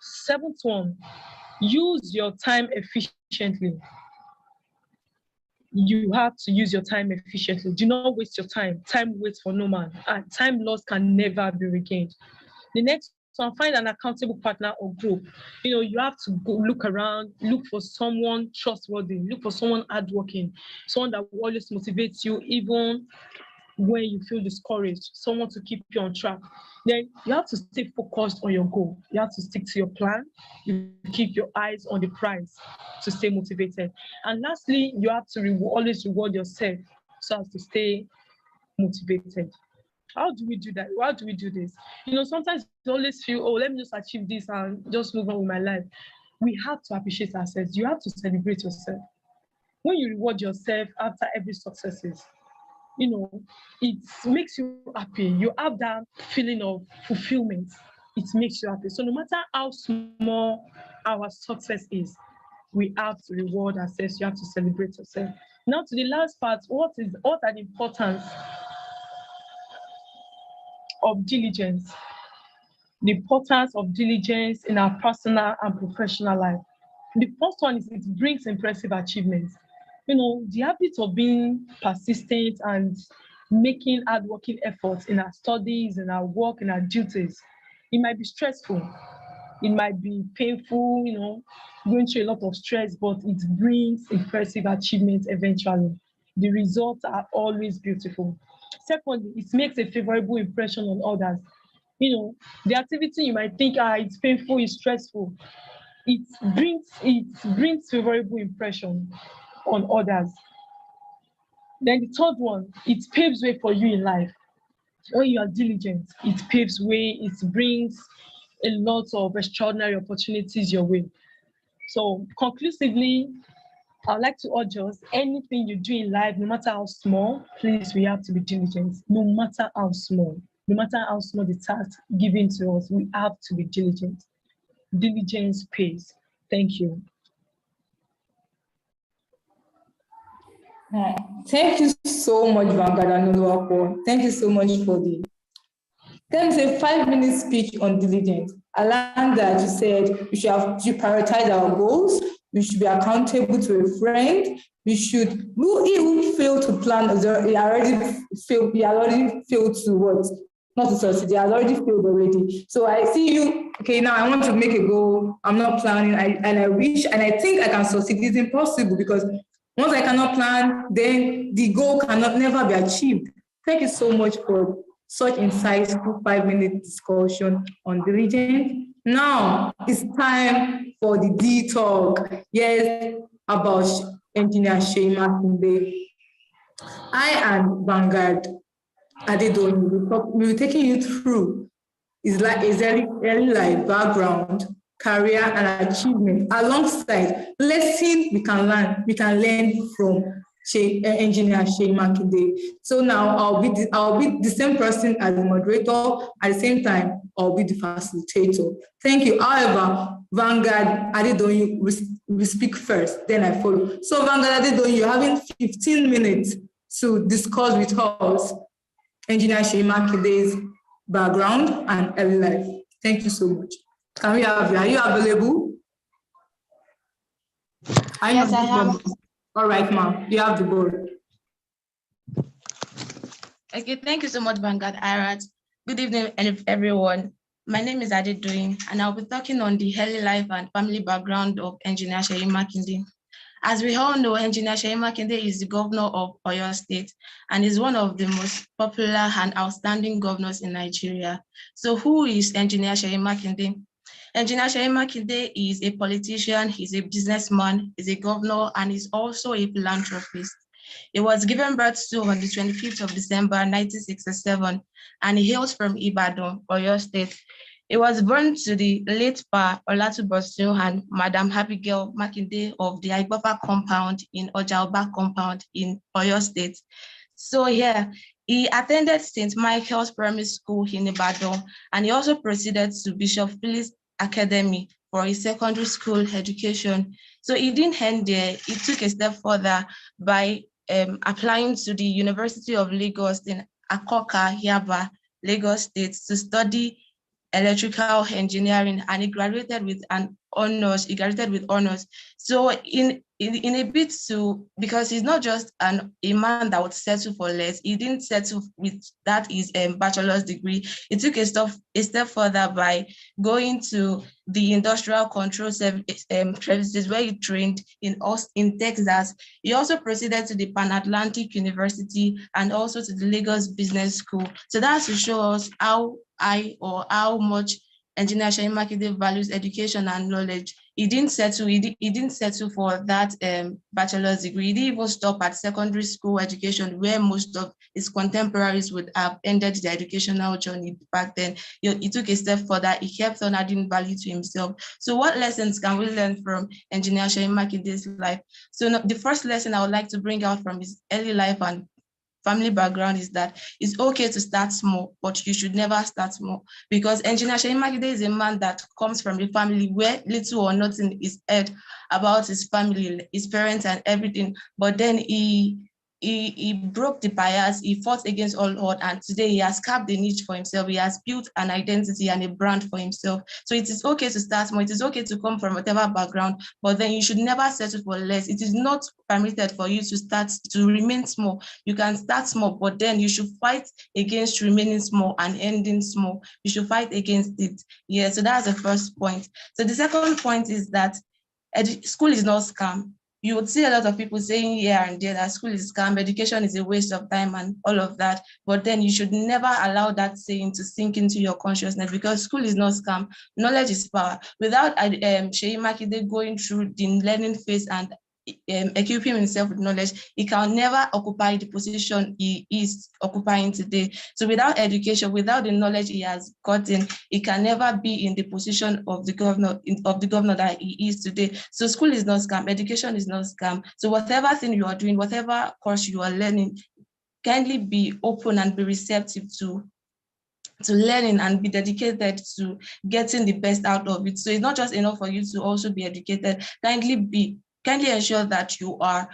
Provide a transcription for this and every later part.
Seventh one, use your time efficiently. You have to use your time efficiently. Do not waste your time. Time waits for no man, and time lost can never be regained. The next one, find an accountable partner or group. You have to go look around, look for someone trustworthy, look for someone hardworking, someone that will always motivates you, even when you feel discouraged, someone to keep you on track. Then you have to stay focused on your goal. You have to stick to your plan. You keep your eyes on the prize to stay motivated. And lastly, you have to always reward yourself so as to stay motivated. How do we do that? How do we do this? Sometimes you always feel, oh, let me just achieve this and just move on with my life. We have to appreciate ourselves. You have to celebrate yourself. When you reward yourself after every successes, it makes you happy. You have that feeling of fulfillment. It makes you happy. So no matter how small our success is, we have to reward ourselves. You have to celebrate yourself. Now to the last part, what are the importance of diligence? The importance of diligence in our personal and professional life. The first one is it brings impressive achievements. The habit of being persistent and making hardworking efforts in our studies, in our work, in our duties. It might be stressful. It might be painful, going through a lot of stress, but it brings impressive achievements eventually. The results are always beautiful. Secondly, it makes a favorable impression on others. The activity you might think, it's painful, it's stressful. It brings favorable impression on others. Then the third one, it paves way for you in life. When you are diligent, it paves way, it brings a lot of extraordinary opportunities your way. So conclusively, I'd like to urge us, anything you do in life, no matter how small, please, we have to be diligent. No matter how small, the task given to us, we have to be diligent. Diligence pays. Thank you. Thank you so much, Vanguard and Oluwapo. Thank you so much for the 5-minute speech on diligence. I learned that you said we should prioritize our goals. We should be accountable to a friend. Who failed to plan, he already failed to what? Not to succeed, he has already failed already. So I see you, okay, now I want to make a goal. I'm not planning, and I think I can succeed. It's impossible because once I cannot plan, then the goal cannot never be achieved. Thank you so much for such insightful 5-minute discussion on diligence. Now it's time for the D talk. Yes, about Engineer Seyi Makinde. I and Vanguard Adedoyin will be taking you through his early life background, career, and achievement, alongside lessons we can learn from Engineer Seyi Makinde. So now I'll be the same person as the moderator. At the same time, I'll be the facilitator. Thank you. However, Vanguard Adedoyin will speak first, then I follow. So Vanguard Adedoyin, you're having 15 minutes to discuss with us Engineer Seyi Makinde's background and early life. Thank you so much. Are you available? Yes, I am. All right, ma'am, you have the board. Okay, thank you so much, Vanguard Irat. Good evening, everyone. My name is Adedoyin, and I'll be talking on the early life and family background of Engineer Seyi Makinde. As we all know, Engineer Seyi Makinde is the governor of Oyo State and is one of the most popular and outstanding governors in Nigeria. So who is Engineer Seyi Makinde? Engineer Seyi Makinde is a politician, he's a businessman, he's a governor, and he's also a philanthropist. He was given birth to on the 25th of December, 1967, and he hails from Ibadan, Oyo State. He was born to the late Pa Olatubosun and Madam Abigail Makinde of the Igbofa compound in Ojaoba compound in Oyo State. So here, he attended St. Michael's Primary School in Ibadan, and he also proceeded to Bishop Phillips Academy for his secondary school education. So he didn't end there. He took a step further by applying to the University of Lagos in Akoka, Yaba, Lagos State to study electrical engineering, and he graduated with an honors. He graduated with honors. So in a bit to, because he's not just a man that would settle for less. He didn't settle with that his bachelor's degree. He took a step further by going to the industrial control services where he trained in Texas. He also proceeded to the Pan Atlantic University and also to the Lagos Business School. So that's to show us how much Engineer Seyi Makinde values education and knowledge. He didn't settle for that bachelor's degree. He didn't even stop at secondary school education, where most of his contemporaries would have ended their educational journey back then. He took a step further. He kept on adding value to himself. So what lessons can we learn from Engineer Seyi Makinde's life? So the first lesson I would like to bring out from his early life and family background is that it's okay to start small, but you should never start small, because Engineer Seyi Makinde is a man that comes from a family where little or nothing is heard about his family, his parents and everything. But then he broke the bias, he fought against all odds, and today he has carved a niche for himself. He has built an identity and a brand for himself. So it is okay to start small. It is okay to come from whatever background, but then you should never settle for less. It is not permitted for you to remain small. You can start small, but then you should fight against remaining small and ending small. You should fight against it. Yeah, so that's the first point. So the second point is that school is not scam. You would see a lot of people saying here and there that school is scam, education is a waste of time and all of that. But then you should never allow that saying to sink into your consciousness, because school is not scam. Knowledge is power. Without Seyi Makinde going through the learning phase and equipping himself with knowledge, he can never occupy the position he is occupying today. So without education, without the knowledge he has gotten, he can never be in the position of the governor that he is today. So school is not scam, education is not scam. So whatever thing you are doing, whatever course you are learning, kindly be open and be receptive to learning and be dedicated to getting the best out of it. So it's not just enough for you to also be educated. Kindly ensure that you are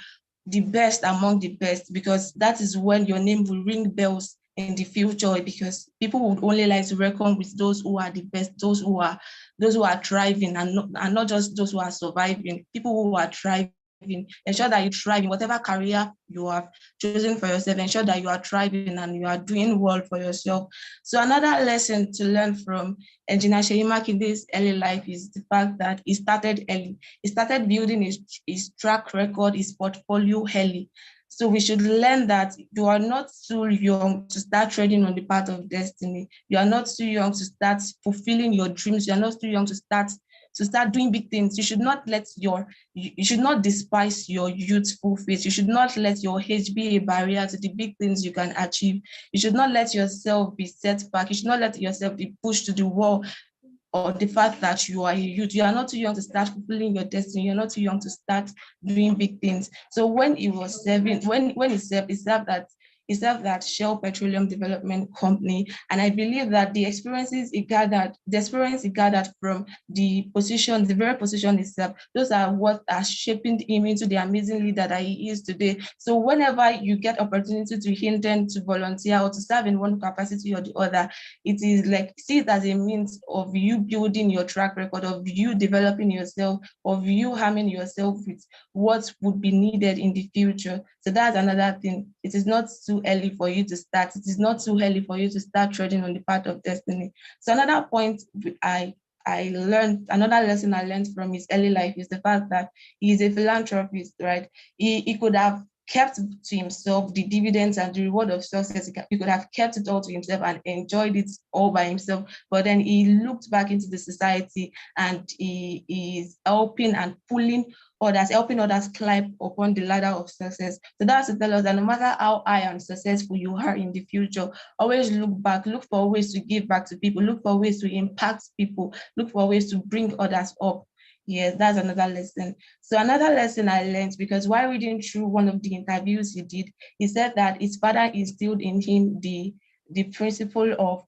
the best among the best, because that is when your name will ring bells in the future, because people would only like to reckon with those who are the best, those who are thriving, and not just those who are surviving. People who are thriving. Ensure that you thrive in whatever career you have chosen for yourself. Ensure that you are thriving and you are doing well for yourself. So another lesson to learn from Engineer Seyi Makinde's early life is the fact that he started early. He started building his track record, his portfolio early. So we should learn that you are not too young to start treading on the path of destiny. You are not too young to start fulfilling your dreams. You are not too young to start doing big things. You should not despise your youthful phase. You should not let your age be a barrier to the big things you can achieve. You should not let yourself be set back. You should not let yourself be pushed to the wall, or the fact that you are a youth. You are not too young to start fulfilling your destiny. You're not too young to start doing big things. So when he was serving, when he served that Shell Petroleum Development Company, and I believe that the experience he gathered from the very position itself, those are what are shaping him into the amazing leader that he is today. So whenever you get opportunity to intend to volunteer or to serve in one capacity or the other, it is like, see it as a means of you building your track record, of you developing yourself, of you harming yourself with what would be needed in the future. So that's another thing. It is not too early for you to start. It is not too early for you to start treading on the path of destiny. So another point another lesson I learned from his early life is the fact that he is a philanthropist, right? He could have kept to himself the dividends and the reward of success. He could have kept it all to himself and enjoyed it all by himself. But then he looked back into the society, and he is helping others climb upon the ladder of success. So that's to tell us that no matter how high and successful you are in the future, always look back, look for ways to give back to people, look for ways to impact people, look for ways to bring others up. Yes, that's another lesson. So another lesson I learned, because while reading through one of the interviews he did, he said that his father instilled in him the principles of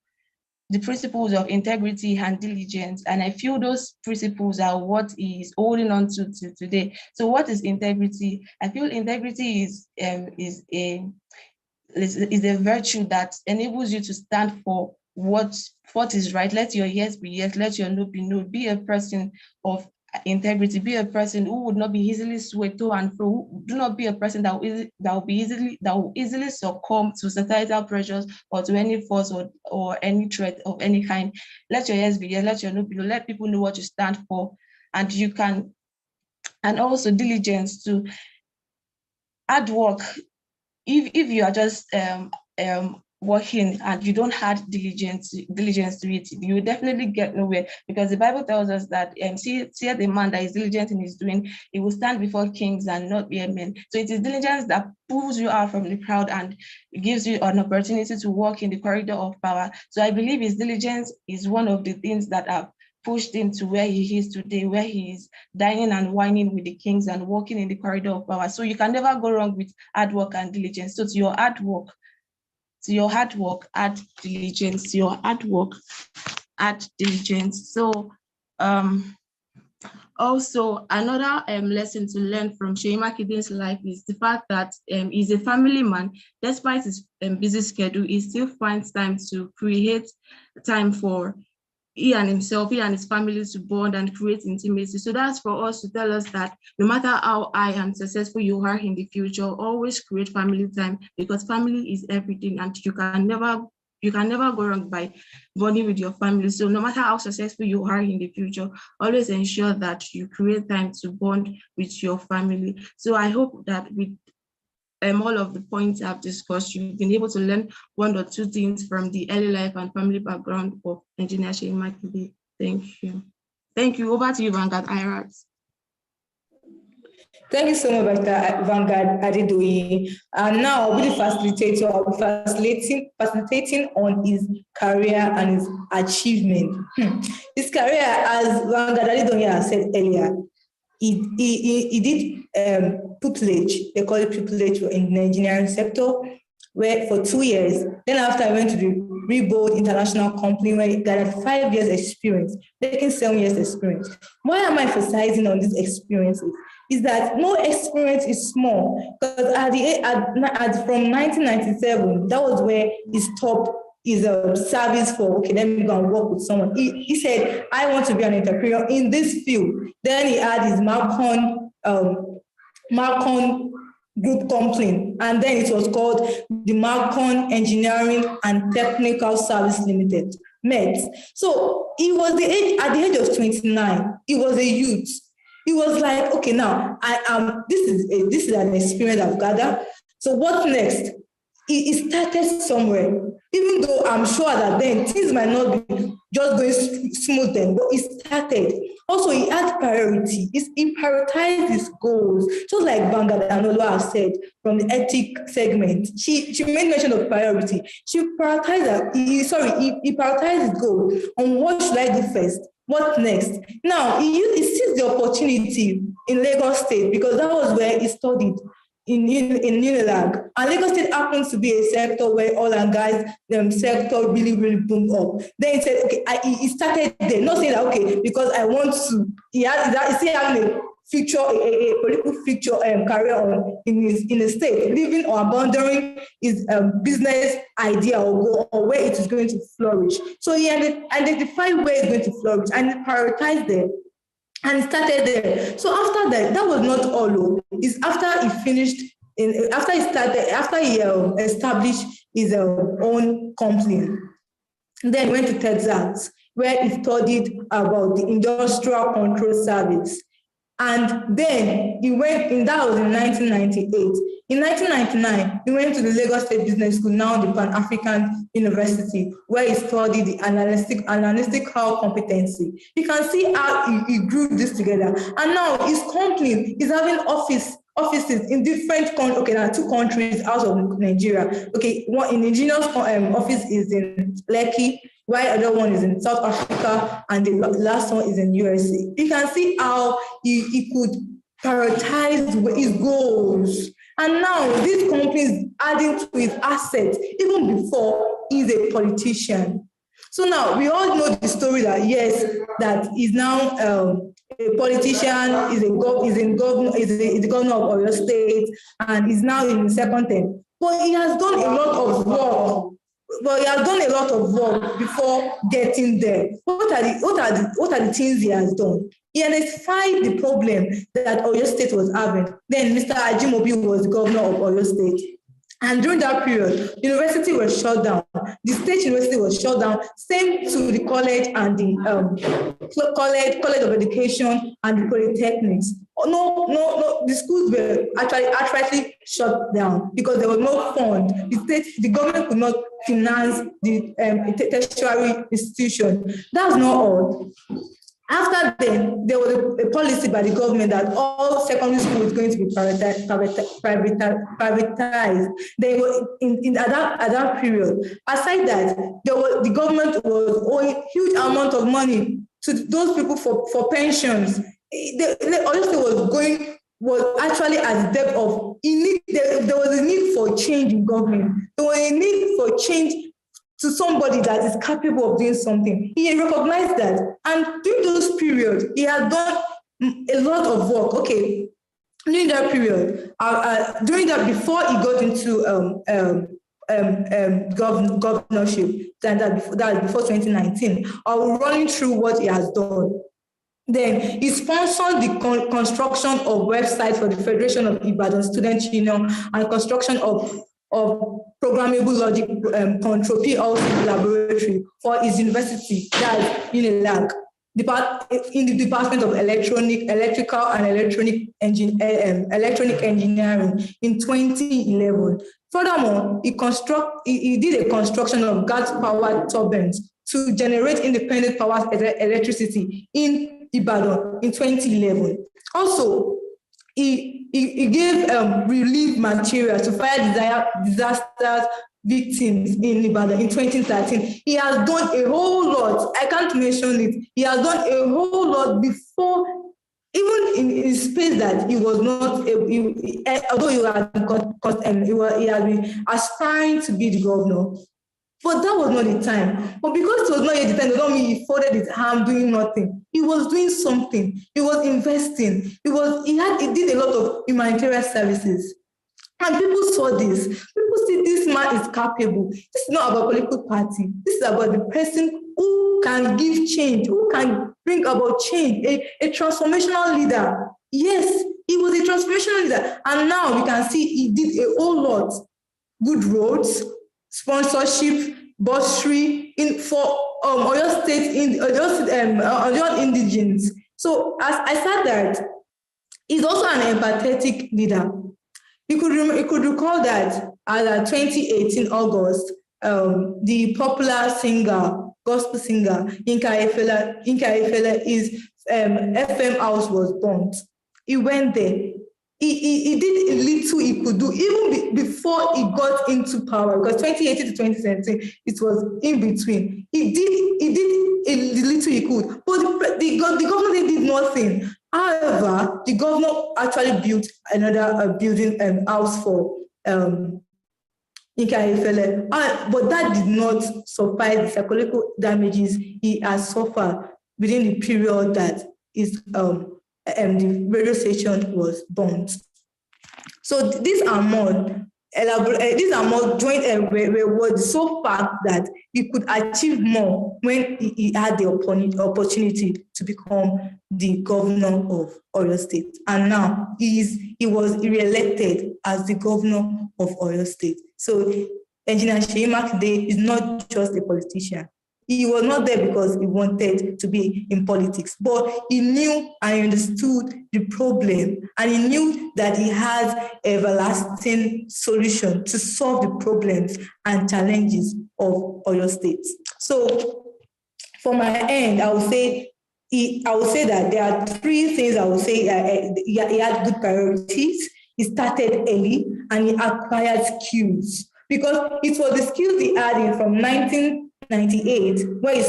integrity and diligence. And I feel those principles are what he is holding on to today. So what is integrity? I feel integrity is a virtue that enables you to stand for what is right. Let your yes be yes, let your no be no. Be a person of integrity. Be a person who would not be easily swayed to and fro. Do not be a person that will easily succumb to societal pressures or to any force or any threat of any kind. Let your yes be yes, let your no be no. Let people know what you stand for, and you can. And also diligence to hard work. If you are just working and you don't add diligence to it, you will definitely get nowhere, because the Bible tells us that see the man that is diligent in his doing, he will stand before kings and not be men. So it is diligence that pulls you out from the crowd and gives you an opportunity to walk in the corridor of power. So I believe his diligence is one of the things that have pushed him to where he is today, where he is dining and wining with the kings and walking in the corridor of power. So you can never go wrong with hard work and diligence. So to your hard work, add diligence. To your hard work, add diligence. So also another lesson to learn from Seyi Makinde's life is the fact that he's a family man. Despite his busy schedule, he still finds time to create time for he and his family to bond and create intimacy. So that's for us to tell us that no matter how high and successful you are in the future, always create family time, because family is everything, and you can never go wrong by bonding with your family. So no matter how successful you are in the future, always ensure that you create time to bond with your family. So I hope that with all of the points I've discussed, you've been able to learn one or two things from the early life and family background of Engineer Seyi Makinde. Thank you. Thank you. Over to you, Vanguard Irat. Thank you so much, Dr. Vanguard Adedoyin. And now I'll be the facilitator. I'll be facilitating on his career and his achievement. His career, as Vanguard Adedoyin said earlier, he did pupillage. They call it pupillage in the engineering sector, where for 2 years. Then after I went to the Rebold International Company, where I got 5 years experience, taking 7 years experience. Why am I emphasizing on these experiences? Is that no experience is small, because from 1997, that was where he stopped his service for, okay, let me go and work with someone. He said, I want to be an entrepreneur in this field. Then he had his Marcon Group company, and then it was called the Marcon Engineering and Technical Service Limited, METS. So he was at the age of 29, he was a youth. He was like, okay, now this is an experience I've gathered. So what next? He started somewhere, even though I'm sure that then things might not be just going smooth then, but he started. Also, he had priority. He prioritized his goals, just like Vanguard Anolo has said from the ethic segment. She made mention of priority. She prioritized he prioritized his goal on what should I do first. What next? Now, he seized the opportunity in Lagos State, because that was where he studied in Unilag. And Lagos State happens to be a sector where oil and gas sector really, really boomed up. Then he said, okay, he started there, not saying that, okay, because I want to, he still having a future, a political future career in the state, living or abandoning his business idea or where it is going to flourish. So he identified where it's going to flourish and he prioritized there and started there. So after that was not all. It's after he finished, after he established his own company. Then he went to Texas, where he studied about the Industrial Control Service. And then he went, and that was in 1998. In 1999, he went to the Lagos State Business School, now the Pan-African University, where he studied the analytical competency. You can see how he grew this together. And now his company is having offices in different countries. Okay, now 2 countries out of Nigeria. Okay, one in Engineer's office is in Lekki, while the other one is in South Africa, and the last one is in USA. You can see how he could prioritize his goals. And now this company is adding to his assets even before he's a politician. So now we all know the story that yes, that he's now a politician, is the governor of Oyo State, and is now in the second term. But he has done a lot of work. But he has done a lot of work before getting there. What are the things he has done? He identified the problem that Oyo State was having. Then Mr. Ajimobi was governor of Oyo State. And during that period, university was shut down. The state university was shut down. Same to the college and the college of education and the polytechnics. No. The schools were actually shut down because there was no fund. The government could not finance the tertiary institution. That's not all. After then, there was a policy by the government that all secondary schools was going to be privatized. They were at that period. Aside that, the government was owing huge amount of money to those people for pensions. Oyo was actually at the depth of there was a need for change in government. There was a need for change to somebody that is capable of doing something. He recognized that. And during those periods, he had done a lot of work. Okay, during that period, before he got into governorship, that before 2019, I will run through what he has done. Then he sponsored the construction of websites for the Federation of Ibadan Student Union and construction of programmable logic control PLC laboratory for his university, that's UNILAG, in the Department of Electrical and Electronic Engineering in 2011. Furthermore, he did a construction of gas-powered turbines to generate independent power electricity in Ibadan in 2011. Also, he gave relief material to fire disaster victims in Ibadan in 2013. He has done a whole lot. I can't mention it. He has done a whole lot before, even in his space that he was not, although he had been aspiring to be the governor. But that was not the time. But because it was not yet the time, it don't mean he folded his arm doing nothing. He was doing something. He was investing. He did a lot of humanitarian services. And people saw this. People see this man is capable. This is not about political party. This is about the person who can give change, who can bring about change, a transformational leader. Yes, he was a transformational leader. And now we can see he did a whole lot. Good roads, sponsorship, bursary for Oyo State, Oyo indigenes. So as I said that, he's also an empathetic leader. You could recall that at 2018 August, the popular singer, gospel singer, Yinka Ayefele, his FM house was burnt. He went there. He did a little he could do, even before he got into power, because 2018 to 2017, it was in between. He did a little he could, but the government did nothing. However, the governor actually built another building house for Yinka Ayefele, but that did not suffice the psychological damages he has suffered within the period that is the radio station was burnt. So these are more joint rewards so far that he could achieve more when he had the opportunity to become the governor of Oyo State. And now he was re-elected as the governor of Oyo State. So Engineer Seyi Makinde is not just a politician. He was not there because he wanted to be in politics, but he knew and understood the problem, and he knew that he has an everlasting solution to solve the problems and challenges of Oyo State. So, from my end, I would say that there are three things I would say. He had good priorities. He started early and he acquired skills, because it was the skills he had in from 1998, where he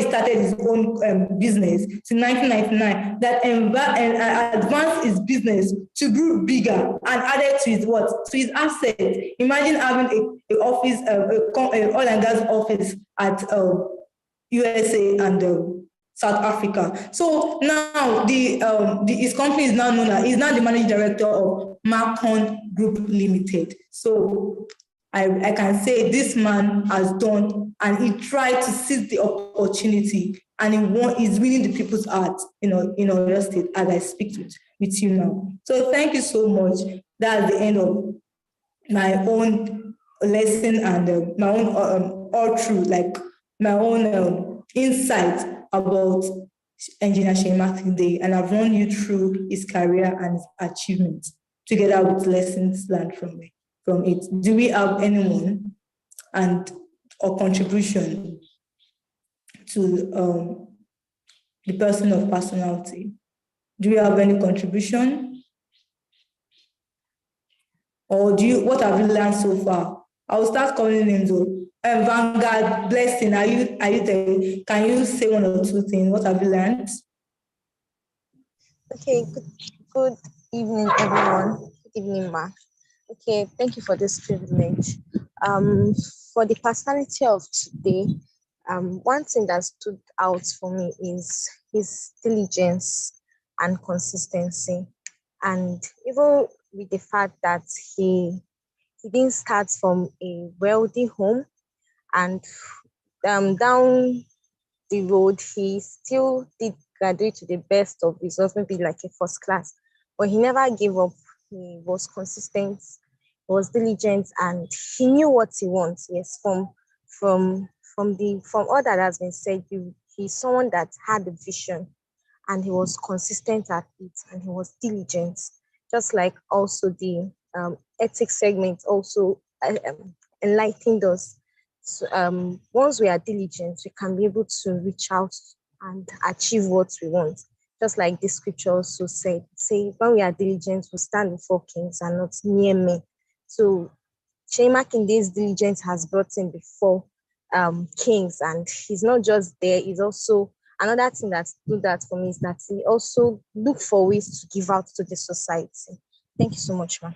started his own business, to 1999, that advanced his business to grow bigger and added to his assets. Imagine having an office, an oil and gas office at USA and South Africa. So now his company is now known as, he's now the managing director of Marcon Group Limited. So I can say this man has done, and he tried to seize the opportunity, and he's winning the people's heart, in Oyo State as I speak with you now. So thank you so much. That's the end of my own lesson and my own all through, like my own insight about Engineer Seyi Makinde, and I've run you through his career and his achievements together with lessons learned from it. Do we have anyone or contribution to the person of personality? Do you have any contribution? Or what have you learned so far? I will start calling names. Vanguard, Blessing, are you there? Can you say one or two things? What have you learned? Okay, good evening, everyone. Good evening, Ma. Okay, thank you for this privilege. For the personality of today, one thing that stood out for me is his diligence and consistency. And even with the fact that he didn't start from a wealthy home, and down the road, he still did graduate to the best of results, maybe like a first class. But he never gave up. He was consistent, he was diligent, and he knew what he wants. Yes, from all that has been said, he's someone that had a vision, and he was consistent at it, and he was diligent. Just like also the ethics segment also enlightened us. So, once we are diligent, we can be able to reach out and achieve what we want. Just like the scripture also said, say, when we are diligent, we stand before kings and not near men. So Seyi Makinde's diligence has brought him before kings, and he's not just there, he's also, another thing that stood out for me is that he also looked for ways to give out to the society. Thank you so much, ma'am.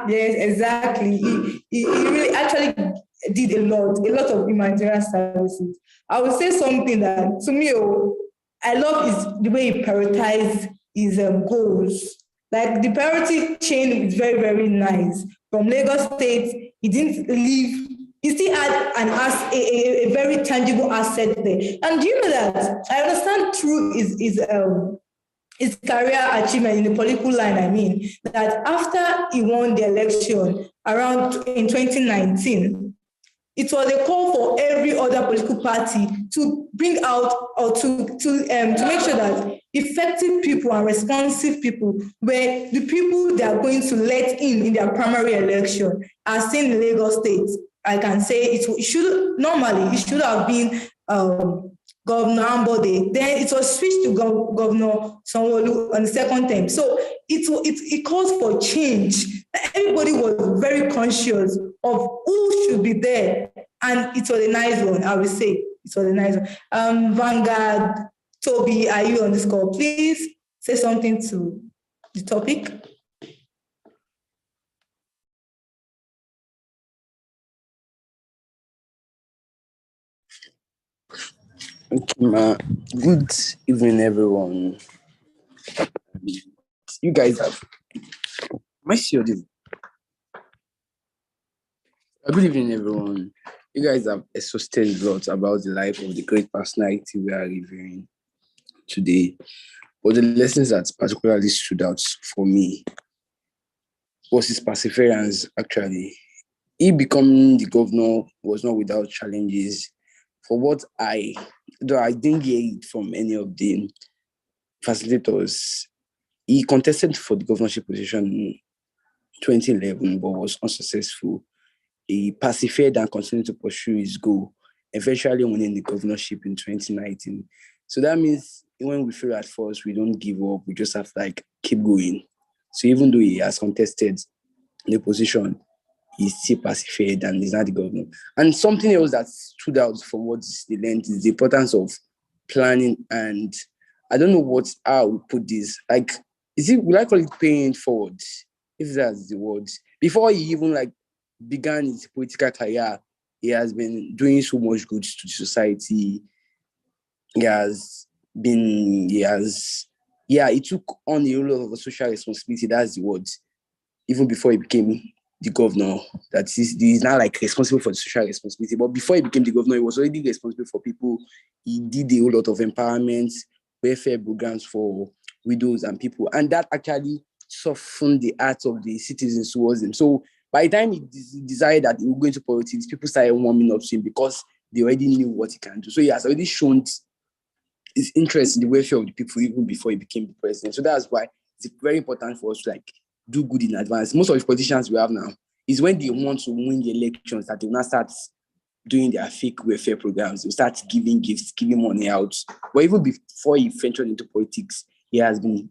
Yes, exactly. He really actually did a lot of humanitarian services. I would say something that to me, I love is the way he prioritized his goals. Like the priority chain is very, very nice. From Lagos State, he didn't leave. He still had a very tangible asset there. And do you know that I understand through his career achievement in the political line, I mean, that after he won the election around in 2019, it was a call for every other political party to bring out or to make sure that effective people and responsive people were the people they are going to let in their primary election. As seen in Lagos State, I can say it should have been Governor Ambode. Then it was switched to Governor Sanwo-Olu on the second term. So it calls for change. Everybody was very conscious of who should be there, and it was a nice one. I would say it was a nice one. Vanguard, Toby, are you on this call? Please say something to the topic. Okay, good evening, everyone. You guys have. Am I still audible? Good evening, everyone. You guys have exhausted a lot about the life of the great personality we are reviewing today. But the lessons that particularly stood out for me was his perseverance, actually. He becoming the governor was not without challenges. Though I didn't hear it from any of the facilitators, he contested for the governorship position in 2011 but was unsuccessful. He persevered and continued to pursue his goal, eventually winning the governorship in 2019. So that means when we fail at first, we don't give up. We just have to keep going. So even though he has contested the position, he still persevered and is not the governor. And something else that stood out from what they learned is the importance of planning. And I don't know how we put this. Will I call it paying it forward? If that's the word. Before he even began his political career, he has been doing so much good to the society. He took on a lot of social responsibility. That's the word. Even before he became the governor, that he's now like responsible for the social responsibility. But before he became the governor, he was already responsible for people. He did a whole lot of empowerment, welfare programs for widows and people. And that actually softened the hearts of the citizens towards him. So by the time he decided that he would go into politics, people started warming up to him because they already knew what he can do. So he has already shown his interest in the welfare of the people even before he became the president. So that's why it's very important for us to like do good in advance. Most of the politicians we have now is when they want to win the elections that they will not start doing their fake welfare programs. They'll start giving gifts, giving money out. But even before he ventured into politics, he has been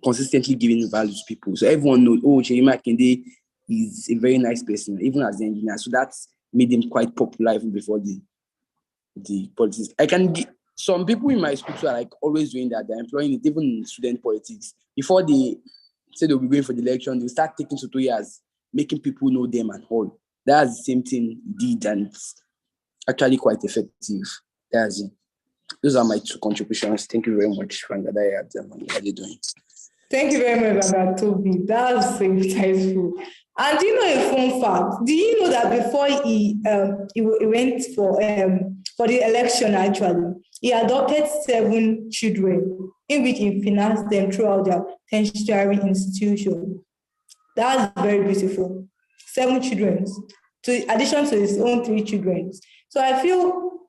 consistently giving value to people. So everyone knows, oh, Seyi Makinde is a very nice person, even as an engineer. So that's made him quite popular even before the politics. Some people in my school are like always doing that. They're employing it even in student politics. Before they say they'll be going for the election, they'll start taking 2 years, making people know them and all. That's the same thing he did, and it's actually quite effective. That's it. Those are my 2 contributions. Thank you very much, Frank. What are you doing? Thank you very much, Baba Toby. That was so insightful. And do you know a fun fact? Do you know that before he went for the election, actually, he adopted 7 children in which he financed them throughout their tertiary institution. That's very beautiful. 7 children, in addition to his own 3 children. So I feel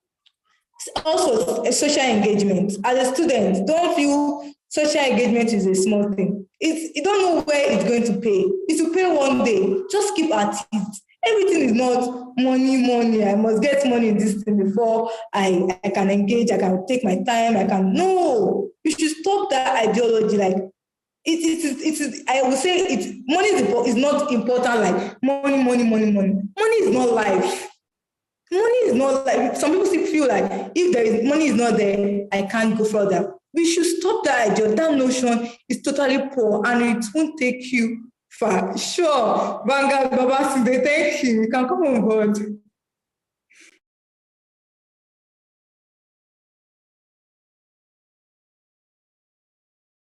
also a social engagement. As a student, don't feel social engagement is a small thing. You don't know where it's going to pay. It will pay one day. Just keep at it. Everything is not money. I must get money in this thing before I can engage. I can take my time. No. You should stop that ideology. Like it is. I would say money is not important. Like money. Money is not life. Money is not like, some people still feel like if money is not there, I can't go further. We should stop that idea. That notion is totally poor and it won't take you far. Sure, Vanguard Babasude, thank you. You can come on board.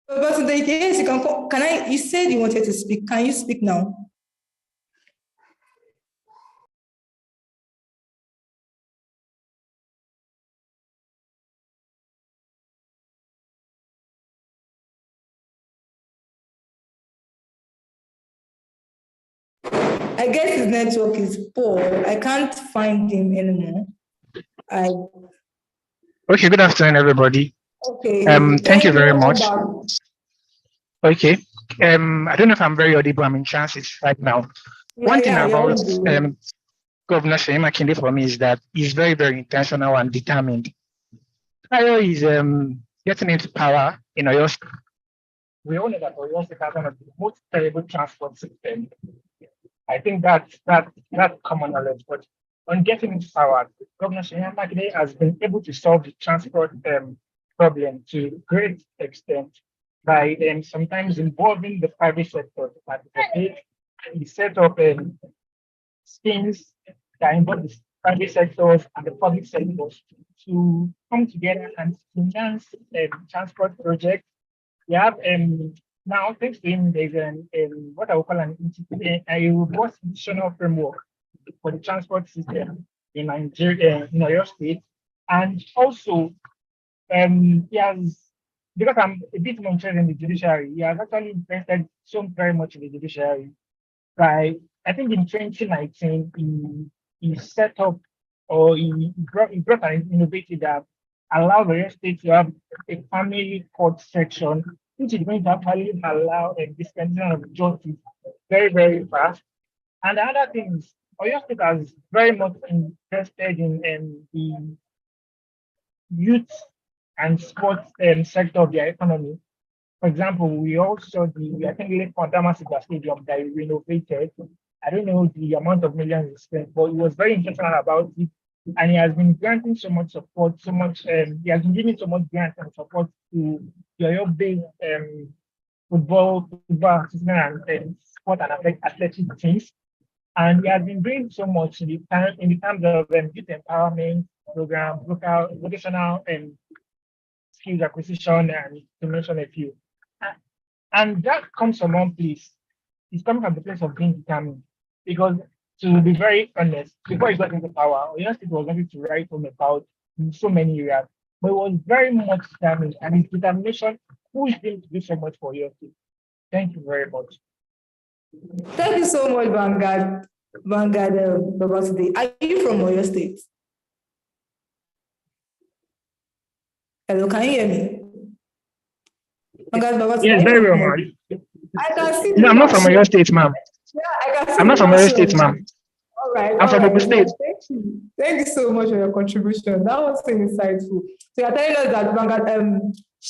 Babasude, yes, you can come. You said you wanted to speak. Can you speak now? I guess his network is poor. I can't find him anymore. Okay, good afternoon, everybody. Okay. Thank you very much. Okay. I don't know if I'm very audible. I'm in transit right now. One thing about Governor Seyi Makinde for me is that he's very, very intentional and determined. Prior is getting into power in Oyo State. We all know that Oyo State has one of the most terrible transport systems. I think that's common knowledge. But on getting into power, Governor Seyi Makinde has been able to solve the transport problem to a great extent by sometimes involving the private sector to participate. He set up schemes that involve the private sectors and the public sectors to come together and finance transport projects. We have now, thanks to him, there's what I would call a robust institutional framework for the transport system in Nigeria, in Oyo State. And also, he has, because I'm a bit more interested in the judiciary, he has actually invested so very much in the judiciary. By, I think in 2019, he set up, or he brought an innovative that allowed the state to have a family court section, which is going to actually allow a dispensation of justice very, very fast. And the other thing is, Oyo State has very much invested in the youth and sports sector of their economy. For example, we also I think Lake Damascus Stadium that is renovated. I don't know the amount of millions spent, but he was very intentional about it. And he has been granting so much support, he has been giving so much grant and support to the Oyo-based football and sport and athletic teams. And he has been doing so much in the terms of youth empowerment program, vocational skills acquisition, and to mention a few. And that comes from one place. It's coming from the place of being determined. Because to be very honest, before he got into power, Oyo State was ready to write home about in so many areas, but it was very much damaged, and his determination pushed him to do so much for Oyo State. Thank you very much. Thank you so much, Vanguard. Vanguard, Babatude. Are you from Oyo State? Hello, can you hear me? Vanguard, Babatude. Yes, very well, ma'am. I can see. No, I'm not from Oyo State, ma'am. Yeah, I can see. I'm not from Oyo State, ma'am. All right. I'm from Ogun State. Thank you. Thank you so much for your contribution. That was so insightful. So you're telling us that Vanguard,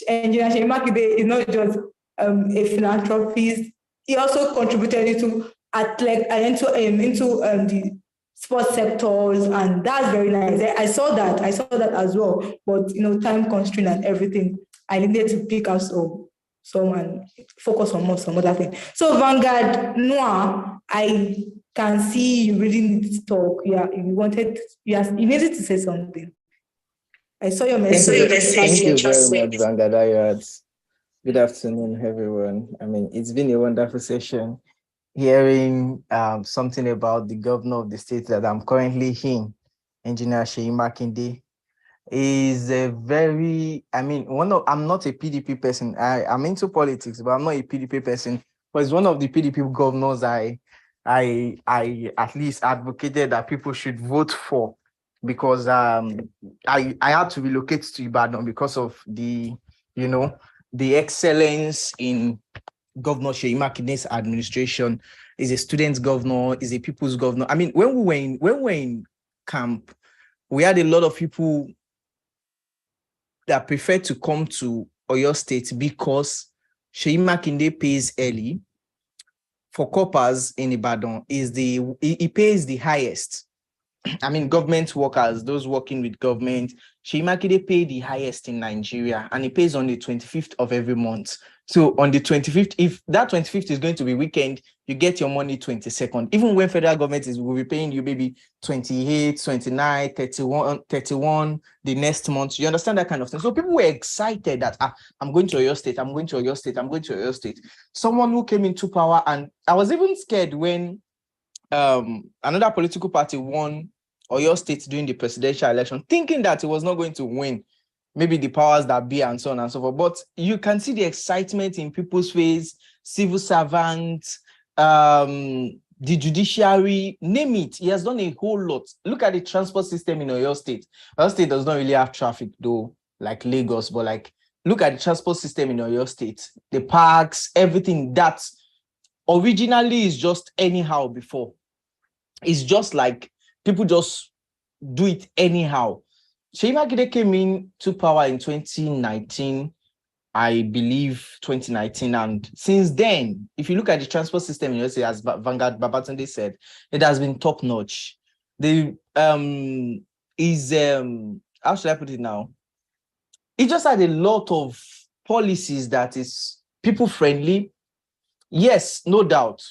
Engineer Seyi Makinde is not just a philanthropist. He also contributed into the sports sectors, and that's very nice. I saw that as well. But time constraint and everything, I needed to pick out some and focus on some other thing. So Vanguard Noah, I can see you really need to talk. Yeah, you needed to say something. I saw your message. Thank you very much, Vanguard Ayat. Good afternoon, everyone. I mean, it's been a wonderful session. Hearing something about the governor of the state that I'm currently in, Engineer Seyi Makinde, is a very, I'm not a PDP person. I'm into politics, but I'm not a PDP person. But it's one of the PDP governors I at least advocated that people should vote for, because I had to relocate to Ibadan because of the excellence in Governor Seyi Makinde's administration. Is a student's governor, is a people's governor. I mean, when we were in camp, we had a lot of people that prefer to come to Oyo State because Seyi Makinde pays early. For corpers in Ibadan, he pays the highest. I mean, government workers, those working with government, Seyi Makinde pay the highest in Nigeria, and he pays on the 25th of every month. So on the 25th, if that 25th is going to be weekend, you get your money 22nd. Even when federal government will be paying you maybe 28, 29, 31 the next month. You understand that kind of thing. So people were excited that I'm going to Oyo State, I'm going to Oyo State, I'm going to Oyo State. Someone who came into power, and I was even scared when another political party won Oyo State during the presidential election, thinking that it was not going to win, maybe the powers that be and so on and so forth. But you can see the excitement in people's face, civil servants, the judiciary, name it. He has done a whole lot. Look at the transport system in Oyo State. Oyo State does not really have traffic though, like Lagos, but look at the transport system in Oyo State. The parks, everything that originally is just anyhow before. It's just like people just do it anyhow. Seyi Makinde came into power in 2019, I believe 2019. And since then, if you look at the transport system in USA, as Vanguard Babatunde said, it has been top notch. How should I put it now? It just had a lot of policies that is people friendly. Yes, no doubt.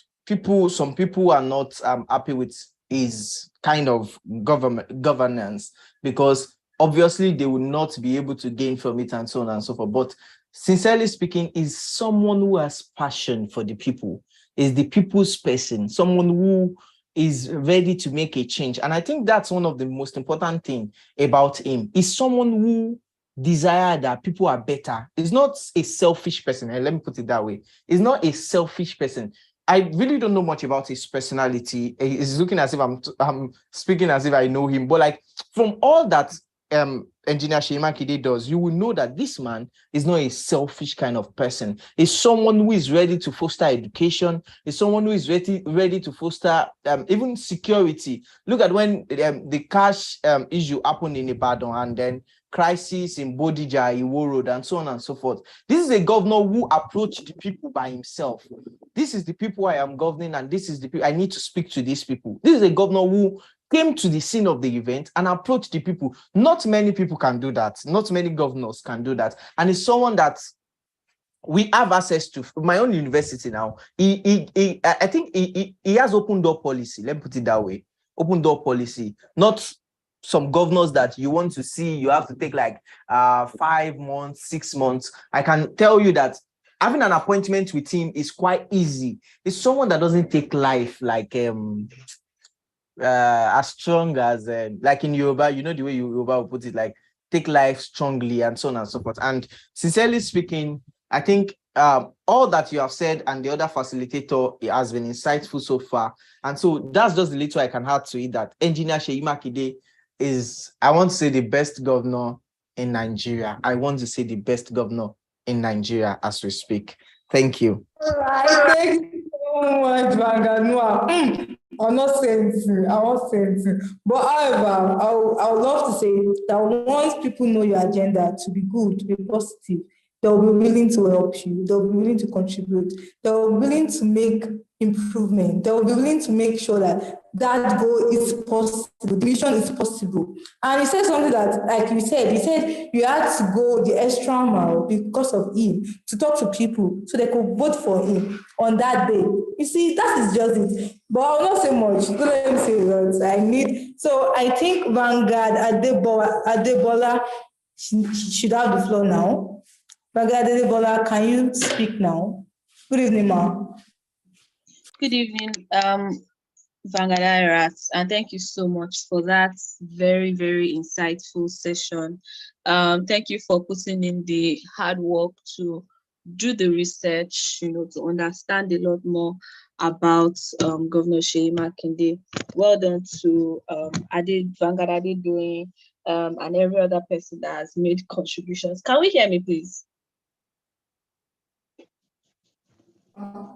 Some people are not happy with his kind of governance, because obviously they will not be able to gain from it and so on and so forth. But sincerely speaking, is someone who has passion for the people, is the people's person, someone who is ready to make a change. And I think that's one of the most important things about him. Is someone who desire that people are better. He's not a selfish person. And let me put it that way. He's not a selfish person. I really don't know much about his personality. It's looking as if I'm speaking as if I know him. But from all that Engineer Seyi Makinde does, you will know that this man is not a selfish kind of person. He's someone who is ready to foster education. He's someone who is ready to foster even security. Look at when the cash issue happened in Ibadan, and then crisis in Bodija, Iwo Road, and so on and so forth. This is a governor who approached the people by himself. This is the people I am governing, and this is the people I need to speak to these people. This is a governor who came to the scene of the event and approached the people. Not many people can do that. Not many governors can do that. And it's someone that we have access to. My own university now, I think he has open door policy. Let me put it that way. Open door policy. Not some governors that you want to see, you have to take 5 months, 6 months. I can tell you that having an appointment with him is quite easy. It's someone that doesn't take life like as strong as like in Yoruba, you know the way Yoruba will put it, like take life strongly and so on and so forth. And sincerely speaking, I think all that you have said and the other facilitator has been insightful so far. And so that's just the little I can add to it, that Engineer Seyi Makinde is, I want to say, the best governor in Nigeria. I want to say the best governor in Nigeria as we speak. Thank you. All right, thank you so much, Vanganua. I'm not saying to. But however, I would love to say that once people know your agenda to be good, to be positive, they'll be willing to help you. They'll be willing to contribute. They'll be willing to make improvement. They'll be willing to make sure that that goal is possible, the vision is possible. And he said something that, like you said, he said you had to go the extra mile because of him, to talk to people so they could vote for him on that day. You see, that is just it. But I will not say much. Don't let me say that. So I think Vanguard Adebola should have the floor now. Vanguard Adebola, can you speak now? Good evening, ma. Good evening, Vanguard Irat, and thank you so much for that very, very insightful session. Thank you for putting in the hard work to do the research, to understand a lot more about Governor Seyi Makinde. Well done to Vanguard Adedoyin, and every other person that has made contributions. Can we hear me, please?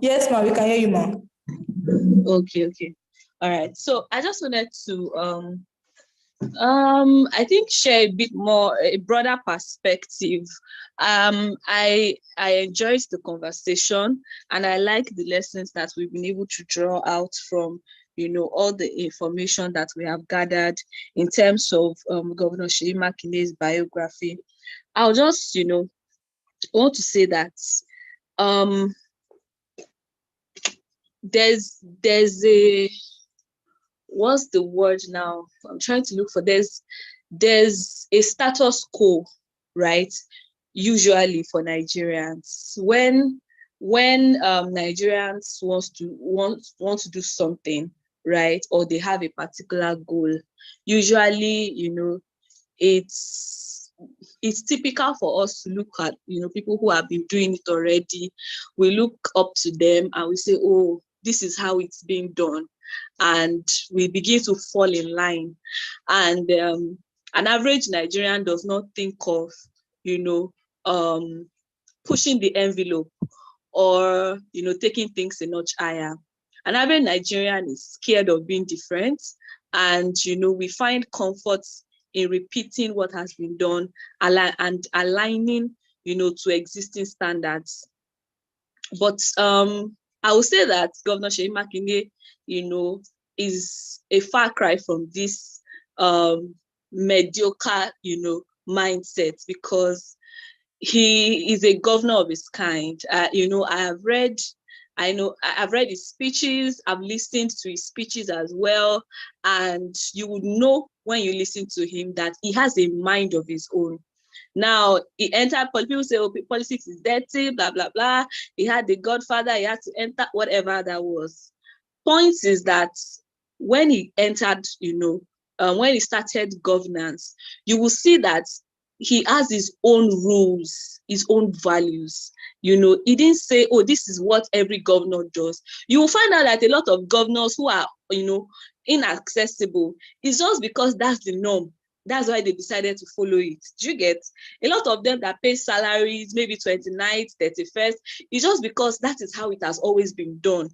Yes, ma'am, we can hear you, ma'am. Okay. All right. So I just wanted to I think share a bit more, a broader perspective. I enjoyed the conversation, and I like the lessons that we've been able to draw out from all the information that we have gathered in terms of Governor Seyi Makinde's biography. I'll just want to say that there's a, what's the word now? I'm trying to look for, there's a status quo, right? Usually for Nigerians, when Nigerians want to do something, right, or they have a particular goal, usually it's typical for us to look at people who have been doing it already. We look up to them and we say, oh, this is how it's being done, and we begin to fall in line. And an average Nigerian does not think of pushing the envelope or taking things a notch higher. An average Nigerian is scared of being different, and we find comfort in repeating what has been done and aligning to existing standards. But I would say that Governor Seyi Makinde is a far cry from this mediocre mindset, because he is a governor of his kind. I've read his speeches, I've listened to his speeches as well, and you would know when you listen to him that he has a mind of his own. Now, he entered, people say, oh, politics is dirty, blah, blah, blah. He had the Godfather, he had to enter, whatever that was. Point is that when he entered, when he started governance, you will see that he has his own rules, his own values. He didn't say, oh, this is what every governor does. You will find out that a lot of governors who are, inaccessible, it's just because that's the norm. That's why they decided to follow it. Do you get? A lot of them that pay salaries, maybe 29th, 31st, it's just because that is how it has always been done.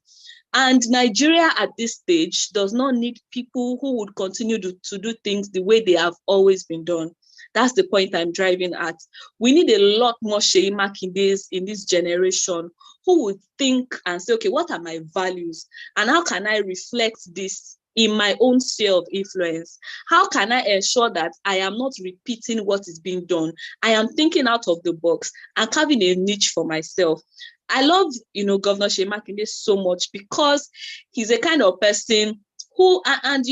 And Nigeria at this stage does not need people who would continue to do things the way they have always been done. That's the point I'm driving at. We need a lot more Seyi Makindes in this generation who would think and say, okay, what are my values? And how can I reflect this in my own sphere of influence? How can I ensure that I am not repeating what is being done? I am thinking out of the box and carving a niche for myself. I love, Governor Seyi Makinde so much because he's a kind of person And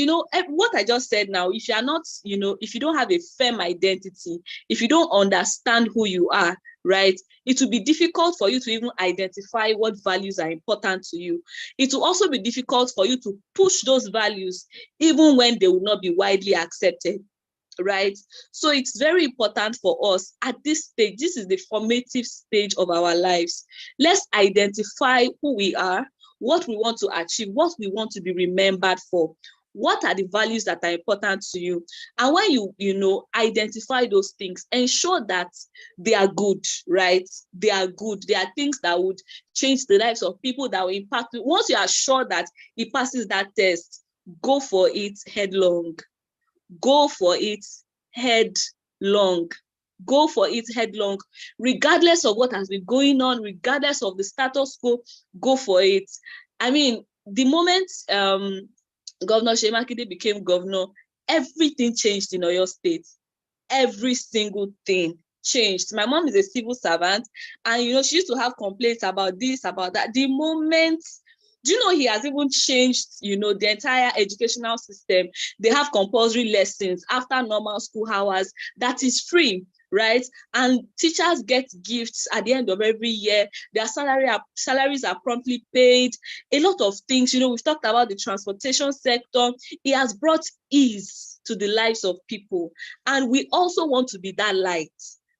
what I just said now, if you are not, if you don't have a firm identity, if you don't understand who you are, right, it will be difficult for you to even identify what values are important to you. It will also be difficult for you to push those values even when they will not be widely accepted, right? So it's very important for us at this stage. This is the formative stage of our lives. Let's identify who we are, what we want to achieve, what we want to be remembered for. What are the values that are important to you? And when you identify those things, ensure that they are good, right? They are good. They are things that would change the lives of people, that will impact you. Once you are sure that it passes that test, go for it headlong. Go for it headlong. Go for it headlong. Regardless of what has been going on, regardless of the status quo, go for it. I mean, the moment Governor Seyi Makinde became governor, everything changed in Oyo State. Every single thing changed. My mom is a civil servant, and she used to have complaints about this, about that. The moment, do you know, he has even changed, the entire educational system. They have compulsory lessons after normal school hours that is free, right? And teachers get gifts at the end of every year. Their salaries are promptly paid. A lot of things, we've talked about the transportation sector. It has brought ease to the lives of people. And we also want to be that light,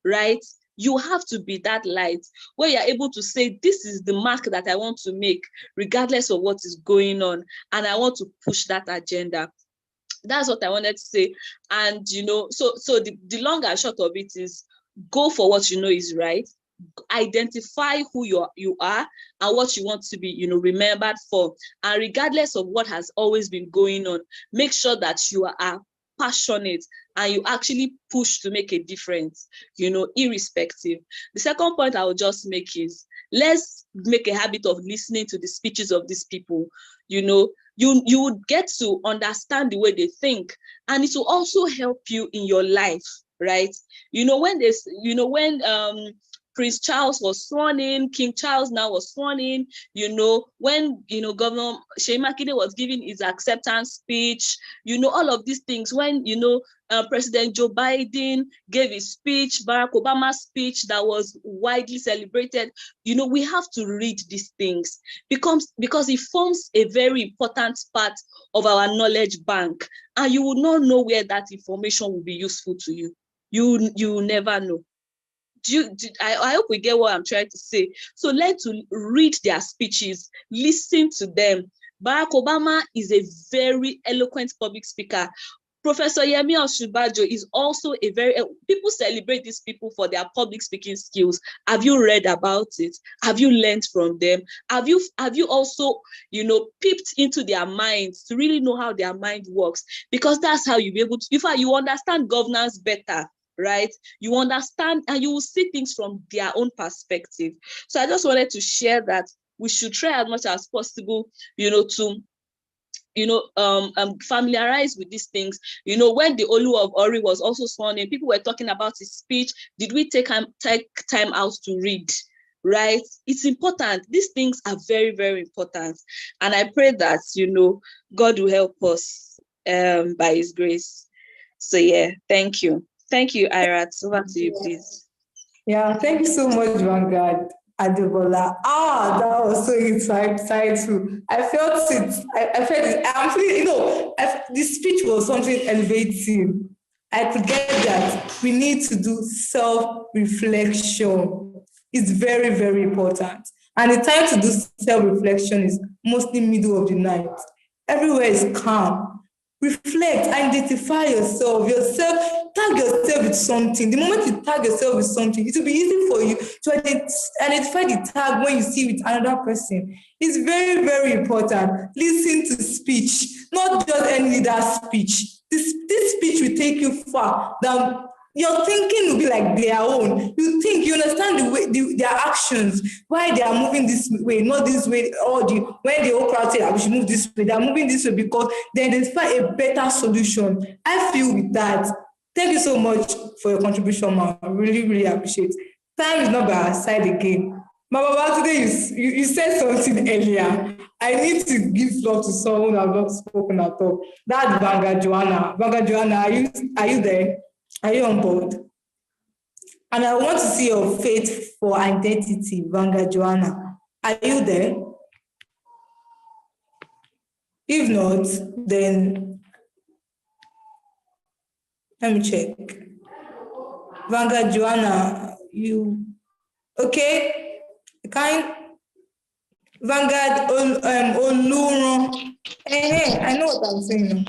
right? You have to be that light where you're able to say, this is the mark that I want to make, regardless of what is going on. And I want to push that agenda. That's what I wanted to say. And, so the long and short of it is, go for what you know is right. Identify who you are and what you want to be, remembered for. And regardless of what has always been going on, make sure that you are passionate and you actually push to make a difference, irrespective. The second point I will just make is, let's make a habit of listening to the speeches of these people. You would get to understand the way they think, and it will also help you in your life, right? When Prince Charles was sworn in, King Charles now was sworn in, when, Governor Seyi Makinde was giving his acceptance speech, all of these things, when, President Joe Biden gave his speech, Barack Obama's speech that was widely celebrated, we have to read these things because it forms a very important part of our knowledge bank, and you will not know where that information will be useful to you. You never know. I hope we get what I'm trying to say. So learn to read their speeches, listen to them. Barack Obama is a very eloquent public speaker. Professor Yemi Osinbajo is also people celebrate these people for their public speaking skills. Have you read about it? Have you learned from them? Have you also, peeped into their minds to really know how their mind works? Because that's how you'll be able to, if you understand governance better, right? You understand and you will see things from their own perspective. So I just wanted to share that we should try as much as possible, to familiarize with these things. When the Olu of Ori was also sworn in, people were talking about his speech. Did we take time out to read? Right? It's important. These things are very, very important. And I pray that, God will help us by his grace. So yeah, thank you. Thank you, Irat. Over to you, please. Yeah, thank you so much, Vanguard Adebola. That was so insightful. I felt it. I felt it. I'm feeling, this speech was something elevating. I could get that we need to do self-reflection. It's very, very important. And the time to do self-reflection is mostly middle of the night. Everywhere is calm. Reflect, identify yourself, tag yourself with something. The moment you tag yourself with something, it will be easy for you to identify the tag when you see with another person. It's very, very important. Listen to speech, not just any leader's speech. This speech will take you far. Your thinking will be like their own. You understand the way their actions, why they are moving this way, not this way, when the whole crowd say we should move this way, they are moving this way because they identify a better solution. I feel with that. Thank you so much for your contribution, ma'am. I really, really appreciate it. Time is not by our side again. Mama, today you said something earlier. I need to give love to someone I've not spoken at all. That's Banga Joanna. Banga Joanna, are you there? Are you on board? And I want to see your faith for identity, Banga Joanna. Are you there? If not, then let me check. Vanga Joanna, you okay? Kind Vanguard Oluron. Hey, I know what I'm saying.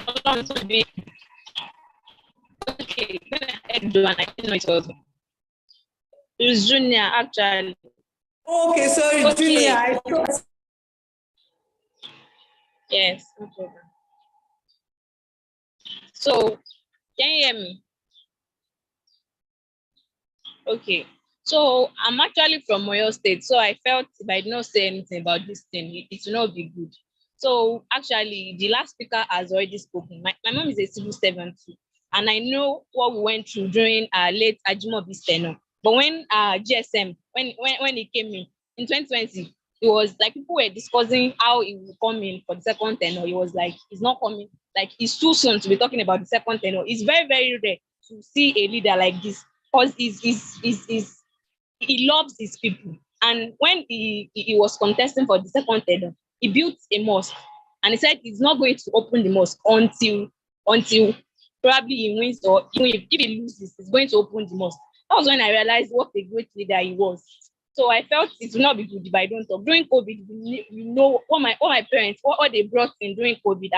Okay, when I heard Joanna, I didn't know it was. It was Junior, actually. Okay, sorry, Okay. Junior. I thought. Yes, no problem. So, can you hear me? Okay. So, I'm actually from Oyo State. So, I felt if I did not say anything about this thing, it will not be good. So, actually, the last speaker has already spoken. My mom is a civil servant too. And I know what we went through during late Ajimobi's tenure. But when GSM, when he came in 2020, it was like people were discussing how he will come in for the second tenure. It was like he's not coming. Like it's too soon to be talking about the second tenure. It's very, very rare to see a leader like this because he loves his people. And when he was contesting for the second tenure, he built a mosque. And he said he's not going to open the mosque until probably he wins, or even if he loses, he's going to open the mosque. That was when I realized what a great leader he was. So I felt it would not be good if I don't talk. During COVID, you know what my parents, what they brought in during COVID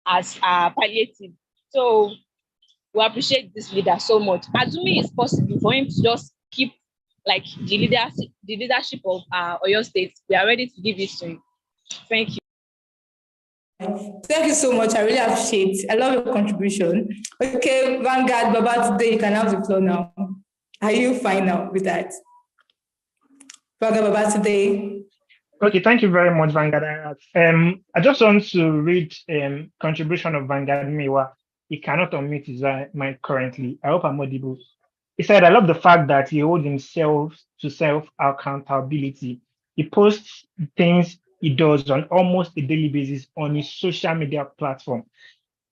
as palliative. So we appreciate this leader so much. Assuming it's possible for him to just keep like the leadership of Oyo State, we are ready to give it to him. Thank you. Thank you so much. I really appreciate it. I love your contribution. Okay, Vanguard, Baba, today you can have the floor now. Are you fine now with that? Vanguard, Baba, today. Okay, thank you very much, Vanguard. I just want to read contribution of Vanguard Miwa. He cannot unmute his mic currently. I hope I'm audible. He said, I love the fact that he holds himself to self-accountability. He posts things he does on almost a daily basis on his social media platform.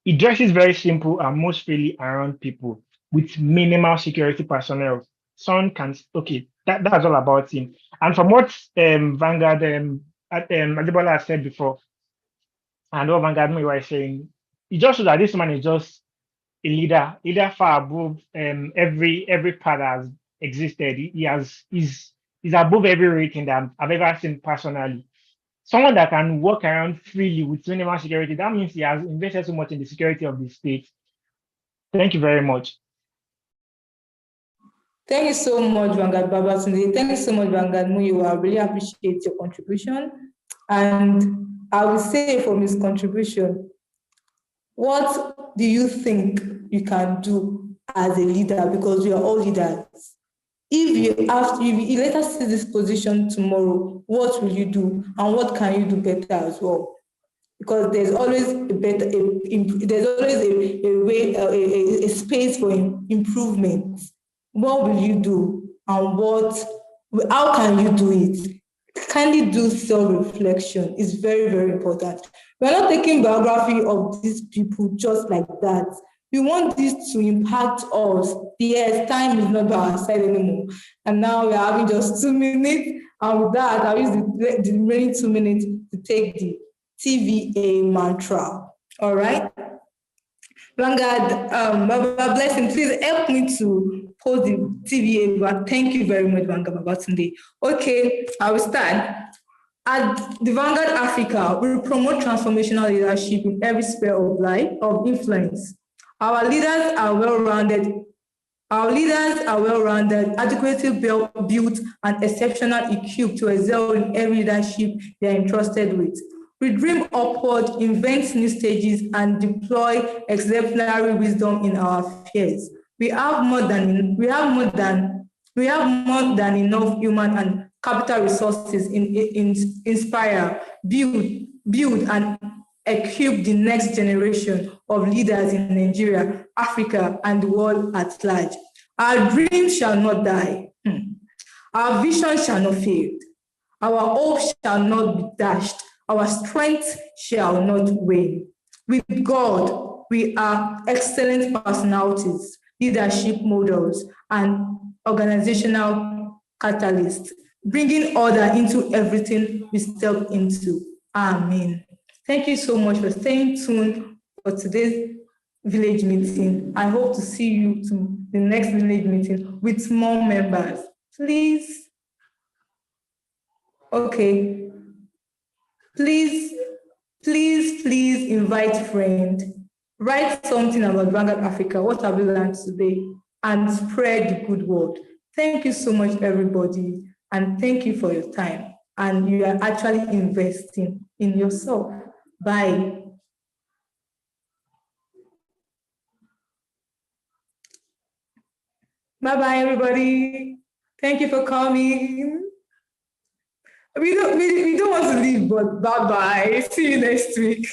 He dresses very simple and most freely around people with minimal security personnel. Someone can, okay, that's all about him. And from what Vanguard Adebola has said before, and what Vanguard Miwa is saying, it just shows that this man is just a leader far above every part that has existed. He's above every rating that I've ever seen personally. Someone that can walk around freely with minimal security, that means he has invested so much in the security of the state. Thank you very much. Thank you so much, Vanguard Babatunde. Thank you so much, Vanguard Muyiwa. I really appreciate your contribution. And I will say from his contribution, what do you think you can do as a leader? Because we are all leaders. If you let us see this position tomorrow, what will you do? And what can you do better as well? Because there's always a space for improvement. What will you do? And how can you do it? Kindly do self-reflection. It's very, very important. We're not taking biography of these people just like that. We want this to impact us. Yes, time is not by our side anymore. And now we're having just 2 minutes. And with that, I'll use the remaining 2 minutes to take the TVA mantra. All right? Vanguard, Baba Blessing, please help me to post the TVA. But thank you very much, Vanguard Babatunde. Okay, I will start. At the Vanguard Africa, we promote transformational leadership in every sphere of life, of influence. Our leaders are well-rounded, adequately built, and exceptionally equipped to excel in every leadership they are entrusted with. We dream upward, invent new stages, and deploy exemplary wisdom in our affairs. We have more than enough human and capital resources in inspire, build, and equip the next generation of leaders in Nigeria, Africa, and the world at large. Our dreams shall not die. Our vision shall not fade. Our hope shall not be dashed. Our strength shall not wane. With God, we are excellent personalities, leadership models, and organizational catalysts, bringing order into everything we step into. Amen. Thank you so much for staying tuned for today's village meeting. I hope to see you to the next village meeting with more members. Please. Okay. Please invite friend. Write something about Vanguard Africa. What have you learned today? And spread the good word. Thank you so much, everybody. And thank you for your time. And you are actually investing in yourself. Bye. Bye-bye, everybody. Thank you for coming. We don't want to leave, but bye-bye. See you next week.